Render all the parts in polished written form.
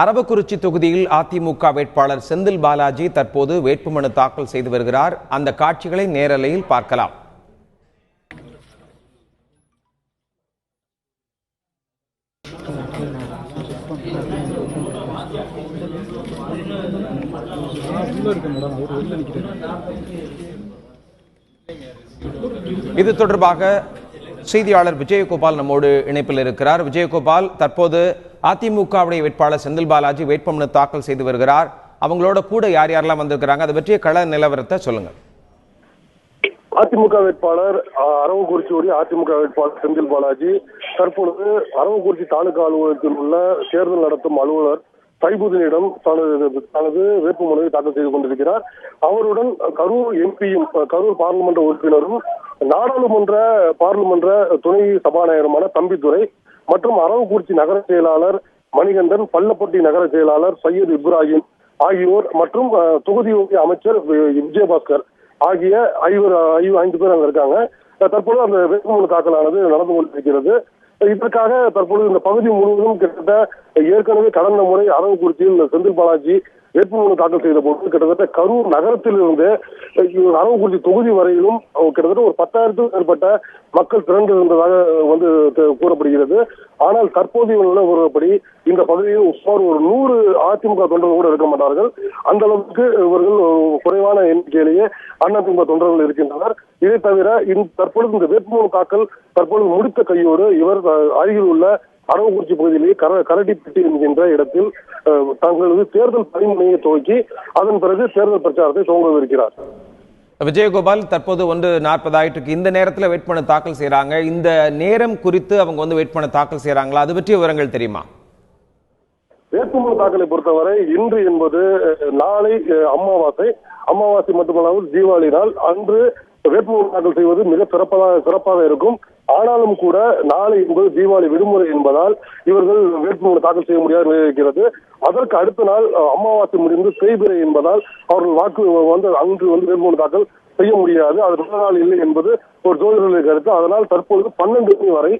அரவக்குறிச்சி தொகுதியில் அதிமுக வேட்பாளர் செந்தில் பாலாஜி தற்போது வேட்புமனு தாக்கல் செய்து வருகிறார். அந்த காட்சிகளை நேரலையில் பார்க்கலாம். இது தொடர்பாக செய்தியாளர் விஜயகோபால் நம்மோடு இணைப்பில் இருக்கிறார். விஜயகோபால், தற்போது அதிமுகவுடைய வேட்பாளர் செந்தில் பாலாஜி வேட்புமனு தாக்கல் செய்து வருகிறார். அவங்களோட கூட யார் யாரெல்லாம் வந்திருக்கிறாங்க, அதை பற்றிய கள நிலவரத்தை சொல்லுங்க. அதிமுக வேட்பாளர் அரவக்குறிச்சி அதிமுக வேட்பாளர் செந்தில் பாலாஜி தற்பொழுது அரவக்குறிச்சி தாலுகா அலுவலகத்தில் உள்ள தேர்தல் நடத்தும் அலுவலர் சைபுதீனிடம் தனது வேட்புமனுவை தாக்கல் செய்து கொண்டிருக்கிறார். அவருடன் கரூர் எம்பியும் கரூர் பாராளுமன்ற உறுப்பினரும் பாராளுமன்ற துணை சபாநாயகருமான தம்பிதுரை மற்றும் அரவக்குறிச்சி நகர செயலாளர் மணிகண்டன், பள்ளப்பட்டி நகர செயலாளர் சையது இப்ராஹிம் ஆகியோர் மற்றும் தொகுதி அமைச்சர் விஜயபாஸ்கர் ஆகிய 5 பேர் அங்க இருக்காங்க. தற்போது அந்த வேட்புமனு தாக்கலானது நடந்து கொண்டிருக்கிறது. இதற்காக தற்பொழுது இந்த பகுதி முழுவதும் கிட்டத்தட்ட ஏற்கனவே கடந்த முறை அரவக்குறிச்சியில் செந்தில் பாலாஜி வேட்புமனு தாக்கல் செய்த போது கிட்டத்தட்ட கரூர் நகரத்தில் இருந்து அரவக்குறிச்சி தொகுதி வரையிலும் கிட்டத்தட்ட ஒரு 10,000க்கும் மேற்பட்ட மக்கள் திரண்டிருந்ததாக கூறப்படுகிறது. ஆனால் தற்போதைய நிலவரப்படி இந்த பகுதியில் சுமார் ஒரு 100 அதிமுக தொண்டர்கள் கூட இருக்க மாட்டார்கள். அந்த அளவுக்கு இவர்கள் குறைவான எண்ணிக்கையிலேயே அதிமுக தொண்டர்கள் இருக்கின்றனர். இதை தவிர தற்பொழுது இந்த வேட்புமனு தாக்கல் தற்பொழுது முடித்த கையோடு இவர் அருகில் உள்ள அரவக்குறிச்சி பகுதியிலேயே கரடிப்பட்டி என்கின்ற இடத்தில் தங்களது தேர்தல் பணிமனையை துவக்கி அதன் பிறகு தேர்தல் பிரச்சாரத்தை துவங்கவிருக்கிறார். விஜயகோபால், தற்போது 1:40 ஆயிட்டு இந்த நேரத்தில் வேட்புமனு தாக்கல் செய்யறாங்க. இந்த நேரம் குறித்து அவங்க வேட்புமனு தாக்கல் செய்யறாங்களா, அது பற்றிய விவரங்கள் தெரியுமா? வேட்புமனு தாக்கலை பொறுத்தவரை இன்று என்பது நாளை அமாவாசை மட்டுமல்லாமல் தீபாவளி நாள் அன்று வேட்புமனு தாக்கல் செய்வது மிக சிறப்பாக இருக்கும். ஆனாலும் கூட நாளை என்பது தீபாவளி விடுமுறை என்பதால் இவர்கள் வேட்புமனு தாக்கல் செய்ய முடியாத நிலை இருக்கிறது. அதற்கு அடுத்த நாள் அமாவாசை முடிந்து தேய்பிறை என்பதால் அவர்கள் அன்று வேட்புமனு தாக்கல் செய்ய முடியாது. அது நல்ல நாள் இல்லை என்பது ஒரு ஜோதிடர்களுடைய கருத்து. அதனால் தற்பொழுது 12 மணி வரை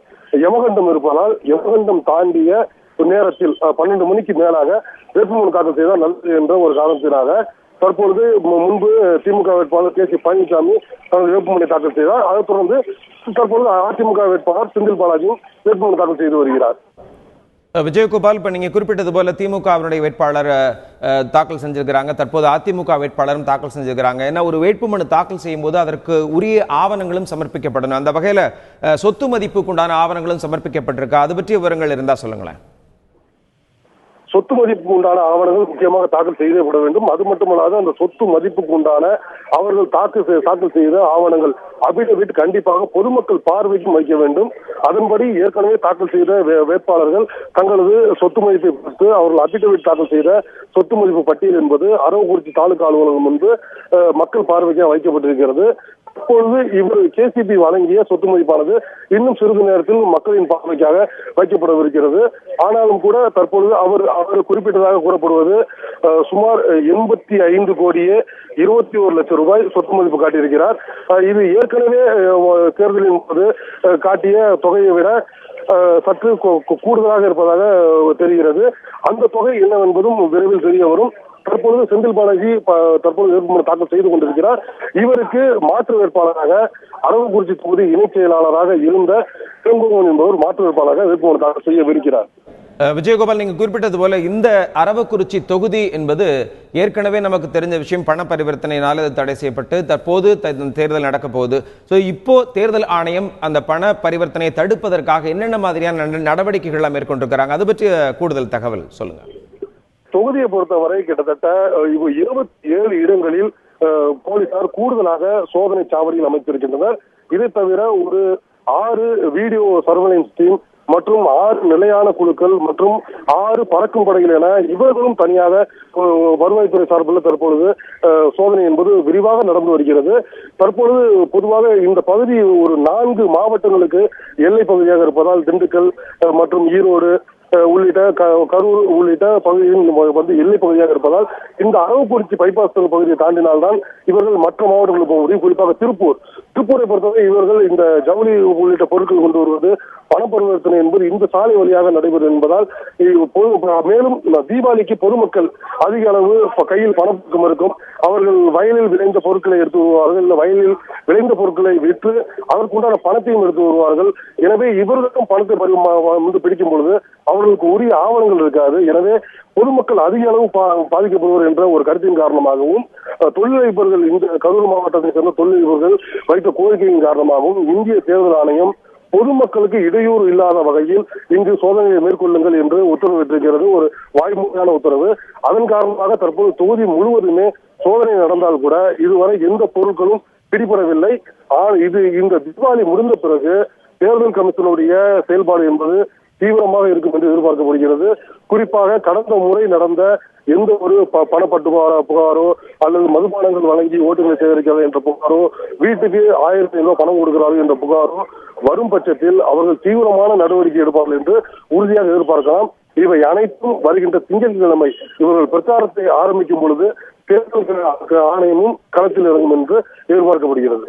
யமகண்டம் இருப்பதால் யமகண்டம் தாண்டிய நேரத்தில் 12 மணிக்கு மேலாக வேட்புமனு தாக்கல் செய்தால் நல்லது என்ற ஒரு காரணத்தினாக தற்பொழுது முன்பு திமுக வேட்பாளர் கே.சி. பழனிசாமி தனது வேட்புமனு தாக்கல் செய்தார். அதைத் தொடர்ந்து தற்பொழுது அதிமுக வேட்பாளர் செந்தில் பாலாஜியும் வேட்புமனு தாக்கல் செய்து வருகிறார். விஜயகோபால், இப்ப நீங்க குறிப்பிட்டது போல திமுகவினுடைய வேட்பாளர் தாக்கல் செஞ்சிருக்கிறாங்க, தற்போது அதிமுக வேட்பாளரும் தாக்கல் செஞ்சிருக்கிறாங்க. ஏன்னா ஒரு வேட்புமனு தாக்கல் செய்யும் போது அதற்கு உரிய ஆவணங்களும் சமர்ப்பிக்கப்படணும். அந்த வகையில சொத்து மதிப்புக்கு உண்டான ஆவணங்களும் சமர்ப்பிக்கப்பட்டிருக்கா, அது பற்றிய விவரங்கள் இருந்தா சொல்லுங்களேன். சொத்து மதிப்புக்கு உண்டான ஆவணங்கள் முக்கியமாக தாக்கல் செய்யப்பட வேண்டும். அது மட்டுமல்லாது அந்த சொத்து மதிப்புக்கு உண்டான அவர்கள் தாக்கல் செய்த ஆவணங்கள் அபிடவிட் கண்டிப்பாக பொதுமக்கள் பார்வைக்கும் வைக்க வேண்டும். அதன்படி ஏற்கனவே தாக்கல் செய்த வேட்பாளர்கள் தங்களது சொத்து மதிப்பை பொறுத்து அவர்கள் அபிடவிட் தாக்கல் செய்த சொத்து மதிப்பு பட்டியல் என்பது அரவக்குறிச்சி தாலுகா அலுவலகம் முன்பு மக்கள் பார்வைக்காக வைக்கப்பட்டிருக்கிறது. இப்பொழுது இவர் கேசிபி வழங்கிய சொத்து மதிப்பானது இன்னும் சிறிது நேரத்தில் மக்களின் பார்வைக்காக வைக்கப்படவிருக்கிறது. ஆனாலும் கூட தற்பொழுது அவர் குறிப்பிட்டதாக கூறப்படுவது சுமார் 85 கோடியே 21 லட்சம் ரூபாய் சொத்து மதிப்பு காட்டியிருக்கிறார். இது ஏற்கனவே தேர்தலின் போது காட்டிய தொகையை விட சற்று கூடுதலாக இருப்பதாக தெரிகிறது. அந்த தொகை என்னவென்பதும் விரைவில் தெரிய வரும். தற்பொழுது செந்தில் பாலாஜி வேட்புமனு தாக்கல் செய்து கொண்டிருக்கிறார். இவருக்கு மாற்று வேட்பாளராக அரவக்குறிச்சி தொகுதி இணைச் செயலாளராக இருந்த இளங்கோவன் என்பவர் மாற்று வேட்பாளராக வேட்புமனு தாக்கல் செய்யவிருக்கிறார். விஜயகோபால், நீங்க குறிப்பிட்டது போல இந்த அரவக்குறிச்சி தொகுதி என்பது ஏற்கனவே நமக்கு தெரிஞ்ச விஷயம், பண பரிவர்த்தனையினால தடை செய்யப்பட்டு தற்போது தேர்தல் நடக்க போகுது. இப்போ தேர்தல் ஆணையம் அந்த பண பரிவர்த்தனையை தடுப்பதற்காக என்னென்ன மாதிரியான நடவடிக்கைகள் மேற்கொண்டிருக்கிறாங்க, அது பற்றிய கூடுதல் தகவல் சொல்லுங்க. தொகுதியை பொறுத்தவரை கிட்டத்தட்ட 27 இடங்களில் போலீசார் கூடுதலாக சோதனை சாவடியில் அமைத்திருக்கின்றனர். இதை தவிர ஒரு 6 வீடியோ சர்வேலன்ஸ் டீம் மற்றும் 6 நிலையான குழுக்கள் மற்றும் 6 பறக்கும் படைகள் என இவர்களும் தனியாக வருவாய்த்துறை சார்பில் தற்பொழுது சோதனை என்பது விரிவாக நடந்து வருகிறது. தற்பொழுது பொதுவாக இந்த பகுதி ஒரு 4 மாவட்டங்களுக்கு எல்லை பகுதியாக இருப்பதால் திண்டுக்கல் மற்றும் ஈரோடு உள்ளிட்ட கரூர் உள்ளிட்ட பகுதியில் எல்லை பகுதியாக இருப்பதால் இந்த அரவக்குறிச்சி பைபாஸ் பகுதியை தாண்டினால்தான் இவர்கள் மற்ற மாவட்டங்களுக்கு போக முடியும். குறிப்பாக திருப்பூரை பொறுத்தவரை இவர்கள் இந்த ஜவுளி உள்ளிட்ட பொருட்கள் கொண்டு வருவது பண பரிவர்த்தனை என்பது இந்த சாலை வழியாக நடைபெறும் என்பதால் மேலும் தீபாவளிக்கு பொதுமக்கள் அதிக அளவு கையில் பணப்பக்கம் இருக்கும். அவர்கள் வயலில் விளைந்த பொருட்களை எடுத்து வருவார்கள், இல்லை வயலில் விளைந்த பொருட்களை விற்று அதற்குண்டான பணத்தையும் எடுத்து வருவார்கள். எனவே இவர்களுக்கும் பணத்தை வந்து பிடிக்கும் பொழுது அவர்களுக்கு உரிய ஆவணங்கள் இருக்காது. எனவே பொதுமக்கள் அதிக அளவு பாதிக்கப்படுவார் என்ற ஒரு கருத்தின் காரணமாகவும் தொழிலதிபர்கள் இந்த கரூர் மாவட்டத்தை சேர்ந்த தொழிலதிபர்கள் வைத்த கோரிக்கையின் காரணமாகவும் இந்திய தேர்தல் ஆணையம் பொதுமக்களுக்கு இடையூறு இல்லாத வகையில் இங்கு சோதனையை மேற்கொள்ளுங்கள் என்று உத்தரவிட்டிருக்கிறது. ஒரு வாய்மொழியான உத்தரவு. அதன் காரணமாக தற்போது தொகுதி முழுவதுமே சோதனை நடந்தால் கூட இதுவரை எந்த பொருட்களும் பிடிபடவில்லை. இது இந்த தீபாவளி முடிந்த பிறகு தேர்தல் கமிஷனுடைய செயல்பாடு என்பது தீவிரமாக இருக்கும் என்று எதிர்பார்க்கப்படுகிறது. குறிப்பாக கடந்த முறை நடந்த எந்த ஒரு பணப்பட்டுவாரோ புகாரோ அல்லது மதுபானங்கள் வழங்கி ஓட்டுகளை சேகரிக்கிறது என்ற புகாரோ, வீட்டுக்கு 1000 ரூபாய் பணம் கொடுக்கிறார்கள் என்ற புகாரோ வரும் பட்சத்தில் அவர்கள் தீவிரமான நடவடிக்கை எடுப்பார்கள் என்று உறுதியாக எதிர்பார்க்கலாம். இவை அனைத்தும் வருகின்ற திங்கட்கிழமை இவர்கள் பிரச்சாரத்தை ஆரம்பிக்கும் பொழுது தேர்தல் ஆணையமும் களத்தில் இறங்கும் என்று எதிர்பார்க்கப்படுகிறது.